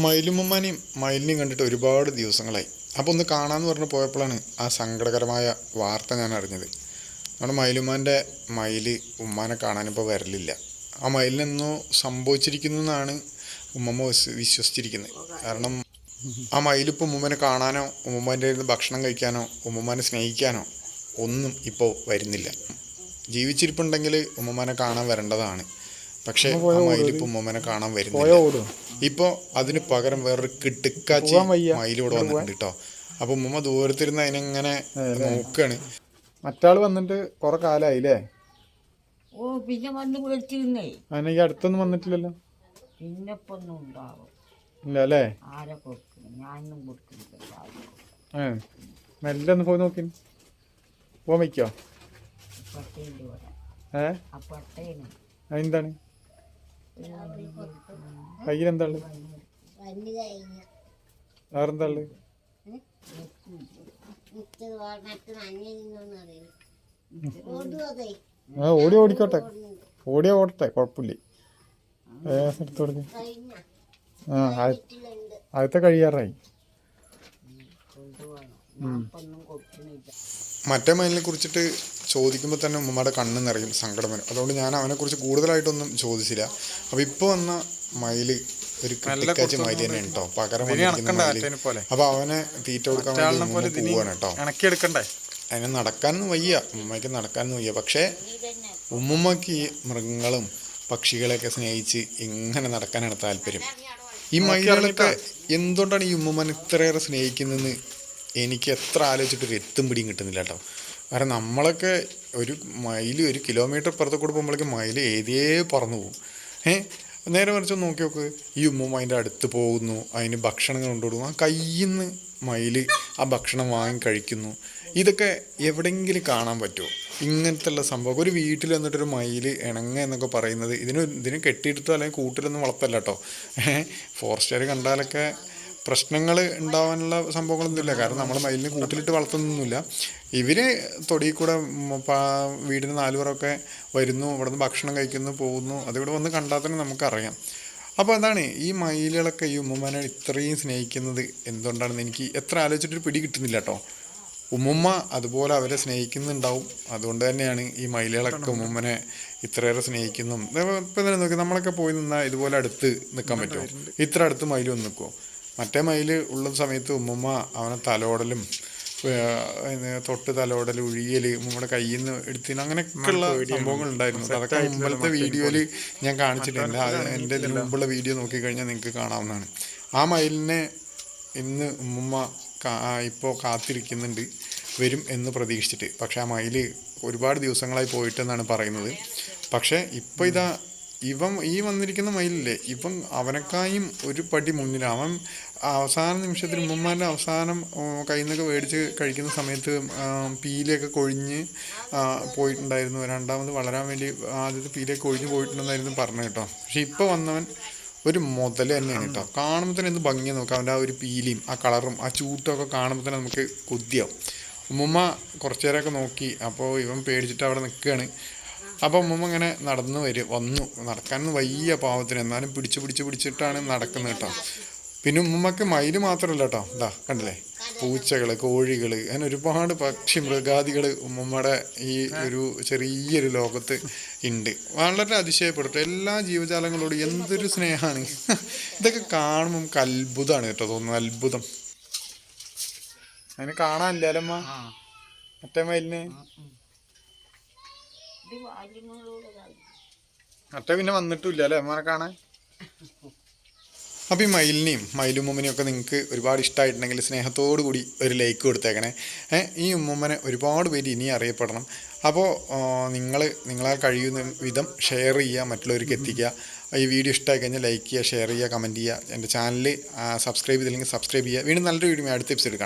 മയിലുമ്മമാനെയും മയിലിനെയും കണ്ടിട്ട് ഒരുപാട് ദിവസങ്ങളായി. അപ്പോൾ ഒന്ന് കാണാമെന്ന് പറഞ്ഞ് പോയപ്പോഴാണ് ആ സങ്കടകരമായ വാർത്ത ഞാൻ അറിഞ്ഞത്. നമ്മുടെ മയിലുമ്മാൻ്റെ മയിൽ ഉമ്മാനെ കാണാനിപ്പോൾ വരലില്ല. ആ മയിലിനെന്നോ സംഭവിച്ചിരിക്കുന്നു എന്നാണ് ഉമ്മമ്മ വിശ്വസിച്ചിരിക്കുന്നത്. കാരണം ആ മയിലിപ്പോൾ ഉമ്മമ്മനെ കാണാനോ ഉമ്മമ്മേൻ്റെ ഇരുന്ന് ഭക്ഷണം കഴിക്കാനോ ഉമ്മമ്മനെ സ്നേഹിക്കാനോ ഒന്നും ഇപ്പോൾ വരുന്നില്ല. ജീവിച്ചിരിപ്പുണ്ടെങ്കിൽ ഉമ്മമ്മനെ കാണാൻ വരേണ്ടതാണ്. പക്ഷേ ആ മയിലിപ്പോൾ ഉമ്മമ്മനെ കാണാൻ വരുന്നില്ല. ഇപ്പോൾ അതിന് പകരം വേറൊരു കിടുക്കാച്ചി മയിലൂടെ വന്നിട്ടുണ്ട് കേട്ടോ. അപ്പോൾ ഉമ്മമ്മ ദൂരത്തിരുന്ന് അതിനെങ്ങനെ നോക്കുകയാണ്. മറ്റാൾ വന്നിട്ട് കുറെ കാലായില്ലേ? ഓ പിന്നെ വന്ന് വിളിച്ചിരുന്നേ. അതിനെനിക്ക് അടുത്തൊന്നും വന്നിട്ടില്ലല്ലോ. പിന്നെ ഇപ്പൊ ഒന്നും ഉണ്ടാവും ഇല്ല അല്ലേ? ആരെ കൊടുക്കുന്നു? ഞാനൊന്നും കൊടുക്കുന്നില്ല. മെല്ലെ ഒന്ന് പോയി നോക്കി പോവാൻ വയ്ക്കോ? പട്ടേൻ്റെ ഇവിടെ ആ പട്ടേന് അതെന്താണ് കയ്യിലെന്താ ഉള്ളത്? വേറെന്താ ഉള്ളത്? ഓടി ഓടിക്കോട്ടെ, ഓടിയാ ഓടട്ടെ, കുഴപ്പമില്ല. എടുത്തു കൊടുക്ക. ആദ്യത്തെ കഴിയാറായി. മറ്റേ മയിലിനെ കുറിച്ചിട്ട് ചോദിക്കുമ്പോൾ തന്നെ ഉമ്മയുടെ കണ്ണ് നിറയും, സങ്കടം വരും. അതുകൊണ്ട് ഞാൻ അവനെക്കുറിച്ച് കൂടുതലായിട്ടൊന്നും ചോദിച്ചില്ല. അപ്പോൾ ഇപ്പോൾ വന്ന മയിൽ ഒരു കിടക്കാച്ചി മയിൽ തന്നെ കേട്ടോ, പകരം വന്നിരിക്കുന്ന. അപ്പോൾ അവനെ തീറ്റ കൊടുക്കാൻ വേണ്ടി പോവാണ് കേട്ടോ. അതിനെ നടക്കാനൊന്നും വയ്യ, ഉമ്മയ്ക്ക് നടക്കാനൊന്നും വയ്യ. പക്ഷേ ഉമ്മുമ്മക്ക് ഈ മൃഗങ്ങളും പക്ഷികളെയൊക്കെ സ്നേഹിച്ച് ഇങ്ങനെ നടക്കാനാണ് താല്പര്യം. ഈ മയിലുകളൊക്കെ എന്തുകൊണ്ടാണ് ഈ ഉമ്മുമ്മനെ ഇത്രയേറെ സ്നേഹിക്കുന്നതെന്ന് എനിക്ക് എത്ര ആലോചിച്ചിട്ടൊരു എത്തും പിടിയും കിട്ടുന്നില്ല കേട്ടോ. കാരണം നമ്മളൊക്കെ ഒരു മയിൽ 1 കിലോമീറ്റർ പുറത്ത് കൂടെ പോകുമ്പോഴേക്കും മയിൽ ഏതേ പറന്നു പോകും. നേരെ മറിച്ച് നോക്കി നോക്ക്, ഈ ഉമ്മുമ്മ അതിൻ്റെ അടുത്ത് പോകുന്നു, അതിന് ഭക്ഷണങ്ങൾ കൊണ്ടുപോകുന്നു, ആ കയ്യിൽ നിന്ന് മയിൽ ആ ഭക്ഷണം വാങ്ങി കഴിക്കുന്നു. ഇതൊക്കെ എവിടെയെങ്കിലും കാണാൻ പറ്റുമോ? ഇങ്ങനത്തെ ഉള്ള സംഭവം ഒരു വീട്ടിൽ വന്നിട്ടൊരു മയിൽ ഇണങ്ങ എന്നൊക്കെ പറയുന്നത് ഇതിന് കെട്ടിയിട്ടോ അല്ലെങ്കിൽ കൂട്ടിലൊന്നും വളർത്തല്ല കേട്ടോ. ഫോറസ്റ്റുകാർ കണ്ടാലൊക്കെ പ്രശ്നങ്ങൾ ഉണ്ടാവാനുള്ള സംഭവങ്ങളൊന്നുമില്ല. കാരണം നമ്മൾ മയിലിനെ കൂട്ടിലിട്ട് വളർത്തുന്നൊന്നുമില്ല. ഇവർ തൊടിയിൽ കൂടെ വീടിന് 4 പുറമൊക്കെ വരുന്നു, ഇവിടെ നിന്ന് ഭക്ഷണം കഴിക്കുന്നു, പോകുന്നു. അതിവിടെ വന്ന് കണ്ടാൽ തന്നെ നമുക്കറിയാം. അപ്പോൾ അതാണ് ഈ മയിലുകളൊക്കെ ഈ ഉമ്മുമ്മനെ ഇത്രയും സ്നേഹിക്കുന്നത് എന്തുകൊണ്ടാണെന്ന് എനിക്ക് എത്ര ആലോചിച്ചിട്ടൊരു പിടി കിട്ടുന്നില്ല കേട്ടോ. ഉമ്മുമ്മ അതുപോലെ അവരെ സ്നേഹിക്കുന്നുണ്ടാവും. അതുകൊണ്ട് തന്നെയാണ് ഈ മയിലുകളൊക്കെ ഉമ്മുമ്മനെ ഇത്രയേറെ സ്നേഹിക്കുന്നു. ഇപ്പം തന്നെ നോക്കി, നമ്മളൊക്കെ പോയി നിന്നാൽ ഇതുപോലെ അടുത്ത് നിൽക്കാൻ പറ്റുമോ? ഇത്ര അടുത്ത് മയിൽ വന്ന് നിൽക്കുമോ? മറ്റേ മയിൽ ഉള്ള സമയത്ത് ഉമ്മുമ്മ അവനെ തലോടലും തൊട്ട് തലോടൽ, ഉഴിയൽ, ഉമ്മയുടെ കയ്യിൽ നിന്ന് എടുത്തിന്, അങ്ങനെയൊക്കെയുള്ള സംഭവങ്ങൾ ഉണ്ടായിരുന്നു. അതൊക്കെ മുമ്പത്തെ വീഡിയോയിൽ ഞാൻ കാണിച്ചിട്ടുണ്ട്. അത് എൻ്റെ ഇതിന് മുമ്പുള്ള വീഡിയോ നോക്കിക്കഴിഞ്ഞാൽ നിങ്ങൾക്ക് കാണാവുന്നതാണ്. ആ മയിലിനെ ഇന്ന് ഉമ്മുമ്മ ഇപ്പോൾ കാത്തിരിക്കുന്നുണ്ട്, വരും എന്ന് പ്രതീക്ഷിച്ചിട്ട്. പക്ഷേ ആ മയിൽ ഒരുപാട് ദിവസങ്ങളായി പോയിട്ടെന്നാണ് പറയുന്നത്. പക്ഷേ ഇപ്പോൾ ഇതാ ഈ വന്നിരിക്കുന്ന മയിലില്ലേ, ഇവൻ അവനക്കായും ഒരു പടി മുന്നിലാണ്. അവൻ അവസാന നിമിഷത്തിൽ ഉമ്മമാരുടെ അവസാനം കയ്യിൽ നിന്നൊക്കെ മേടിച്ച് കഴിക്കുന്ന സമയത്ത് പീലിയൊക്കെ കൊഴിഞ്ഞ് പോയിട്ടുണ്ടായിരുന്നു. രണ്ടാമത് വളരാൻ വേണ്ടി ആദ്യത്തെ പീലിയൊക്കെ കൊഴിഞ്ഞ് പോയിട്ടുണ്ടെന്നായിരുന്നു പറഞ്ഞത് കേട്ടോ. പക്ഷെ ഇപ്പോൾ വന്നവൻ ഒരു മുതൽ തന്നെയാണ് കേട്ടോ. കാണുമ്പോൾ തന്നെ എന്ത് ഭംഗിയാണ് നോക്കാം. അവൻ്റെ ആ ഒരു പീലിയും ആ കളറും ആ ചൂട്ടൊക്കെ കാണുമ്പോൾ തന്നെ നമുക്ക് കൊതിയാവും. ഉമ്മുമ്മ കുറച്ചു നേരമൊക്കെ നോക്കി. അപ്പോൾ ഇവൻ പേടിച്ചിട്ട് അവിടെ നിൽക്കുകയാണ്. അപ്പോൾ ഉമ്മുമ്മ ഇങ്ങനെ വന്നു നടക്കാനൊന്നും വയ്യ പാവത്തിന്, എന്നാലും പിടിച്ചിട്ടാണ് നടക്കുന്നത് കേട്ടോ. പിന്നെ ഉമ്മുമ്മക്ക് മയിൽ മാത്രമല്ല കേട്ടോ, ഇതാ കണ്ടില്ലേ, പൂച്ചകൾ, കോഴികൾ, അങ്ങനെ ഒരുപാട് പക്ഷി മൃഗാദികൾ ഉമ്മുമ്മയുടെ ഈ ഒരു ചെറിയൊരു ലോകത്ത് ഉണ്ട്. വളരെ അതിശയപ്പെടുത്തും. എല്ലാ ജീവജാലങ്ങളോടും എന്തൊരു സ്നേഹമാണ്. ഇതൊക്കെ കാണുമ്പോൾ നമുക്ക് അത്ഭുതമാണ് കേട്ടോ തോന്നുന്നത്, അത്ഭുതം. അതിന് കാണാനില്ല അല്ലമ്മ മറ്റേ മയിലിന്. മറ്റേ പിന്നെ വന്നിട്ടില്ല അല്ലേ അമ്മനെ കാണാൻ. അപ്പോൾ ഈ മയിലിനെയും മയിലുമ്മൂമ്മനെയും ഒക്കെ നിങ്ങൾക്ക് ഒരുപാട് ഇഷ്ടമായിട്ടുണ്ടെങ്കിൽ സ്നേഹത്തോടു കൂടി ഒരു ലൈക്ക് കൊടുത്തേക്കണേ. ഈ ഉമ്മുമ്മനെ ഒരുപാട് പേര് ഇനി അറിയപ്പെടണം. അപ്പോൾ നിങ്ങളാൽ കഴിയുന്ന വിധം ഷെയർ ചെയ്യുക, മറ്റുള്ളവർക്ക് എത്തിക്കുക. ഈ വീഡിയോ ഇഷ്ടമായി കഴിഞ്ഞാൽ ലൈക്ക് ചെയ്യുക, ഷെയർ ചെയ്യുക, കമൻറ്റ് ചെയ്യുക. എൻ്റെ ചാനൽ സബ്സ്ക്രൈബ് ചെയ്തില്ലെങ്കിൽ സബ്സ്ക്രൈബ് ചെയ്യുക. വീണ്ടും നല്ലൊരു വീഡിയോ അടുത്ത എപ്പിസോഡ് കാണാം.